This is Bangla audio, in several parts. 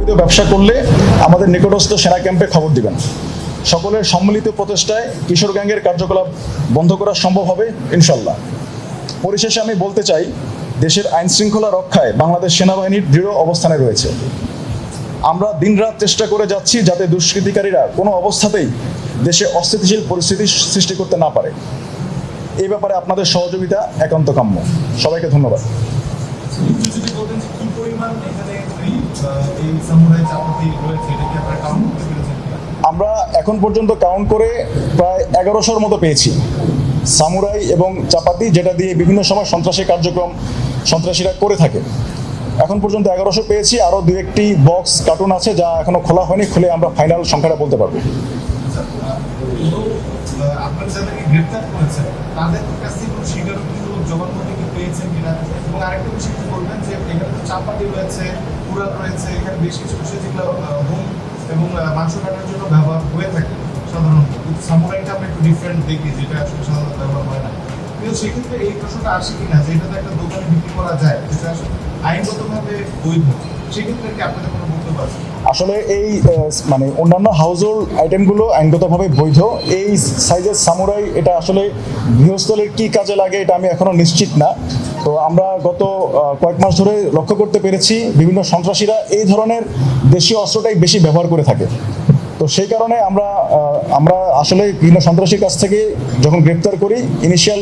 অবৈধ ব্যবসা করলে আমাদের নিকটস্থ সেনা ক্যাম্পে খবর দিবেন। সকলের সম্মিলিত প্রচেষ্টায় কিশোর গ্যাংয়ের কার্যকলাপ বন্ধ করা সম্ভব হবে ইনশাল্লাহ। পরিশেষে আমি বলতে চাই, দেশের আইন শৃঙ্খলা রক্ষায় বাংলাদেশ সেনাবাহিনীর দৃঢ় অবস্থানে রয়েছে। আমরা দিনরাত চেষ্টা করে যাচ্ছি যাতে দুষ্কৃতিকারীরা কোনো অবস্থাতেই দেশে অস্থিতিশীল পরিস্থিতি সৃষ্টি করতে না পারে। এই ব্যাপারে আপনাদের সহযোগিতা একান্ত কাম্য। সবাইকে ধন্যবাদ। আমরা এখন পর্যন্ত কাউন্ট করে প্রায় 1100-র মতো পেয়েছি সামুরাই এবং চাপাতি, যেটা দিয়ে বিভিন্ন সময় সন্ত্রাসী কার্যক্রম সন্ত্রাসীরা করে থাকে। এখন পর্যন্ত 1100 পেয়েছি। আরও 2-1টি বক্স কার্টুন আছে যা এখনো খোলা হয়নি, খুলে আমরা ফাইনাল সংখ্যাটা বলতে পারবো। আপনারা যাদেরকে গ্রেফতার করেছেন তাদের কাছ থেকে কোনো স্বীকারোক্তিমূলক জবানবন্দি কি পেয়েছেন কিনা, এবং আরেকটা বিষয় কি বলবেন যে এখানে তো চাপাতি রয়েছে, পুরাত রয়েছে, এখানে বেশ কিছু বিষয় যেগুলো হোম এবং মাংস কাটার জন্য ব্যবহার হয়ে থাকে সাধারণত, কিন্তু সামুরাইটা আমরা একটু ডিফারেন্ট দেখি, যেটা আসলে সাধারণত ব্যবহার হয় না। কিন্তু সেক্ষেত্রে এই প্রশ্নটা আসে কিনা যে এটা তো একটা দোকানে বিক্রি করা যায়, যেটা আসলে আইনগতভাবে বৈধ, সেক্ষেত্রে কি আপনাদের কোনো বক্তব্য আছে? আসলে এই মানে অন্যান্য হাউজহোল্ড আইটেমগুলো আইনগতভাবে বৈধ। এই সাইজের সামুরাই এটা আসলে গৃহস্থলের কি কাজে লাগে এটা আমি এখনো নিশ্চিত না। তো আমরা গত কয়েক মাস ধরে লক্ষ্য করতে পেরেছি বিভিন্ন সন্ত্রাসীরা এই ধরনের দেশীয় অস্ত্রটাই বেশি ব্যবহার করে থাকে। তো সেই কারণে আমরা আসলে বিভিন্ন সন্ত্রাসীর কাছ থেকে যখন গ্রেপ্তার করি, ইনিশিয়াল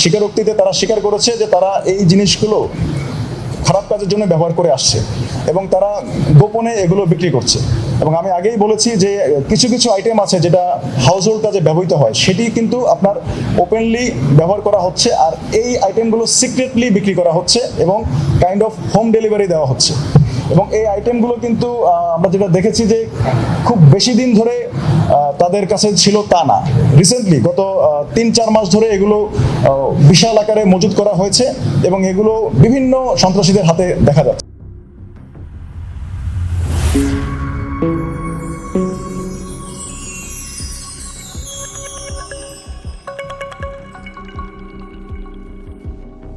স্বীকারোক্তিতে তারা স্বীকার করেছে যে তারা এই জিনিসগুলো খারাপ কাজের জন্য ব্যবহার করে আসছে এবং তারা গোপনে এগুলো বিক্রি করছে। এবং আমি আগেই বলেছি যে কিছু কিছু আইটেম আছে যেটা হাউসহোল্ড কাজে ব্যবহৃত হয়, সেটি কিন্তু আপনার ওপেনলি ব্যবহার করা হচ্ছে, আর এই আইটেমগুলো সিক্রেটলি বিক্রি করা হচ্ছে এবং কাইন্ড অফ হোম ডেলিভারি দেওয়া হচ্ছে। এবং এই আইটেমগুলো কিন্তু আমরা যেটা দেখেছি যে খুব বেশি দিন ধরে তাদের কাছে ছিল তা না, রিসেন্টলি গত 3-4 মাস ধরে এগুলো বিশাল আকারে মজুত করা হয়েছে এবং এগুলো বিভিন্ন সন্ত্রাসীদের হাতে দেখা যাচ্ছে।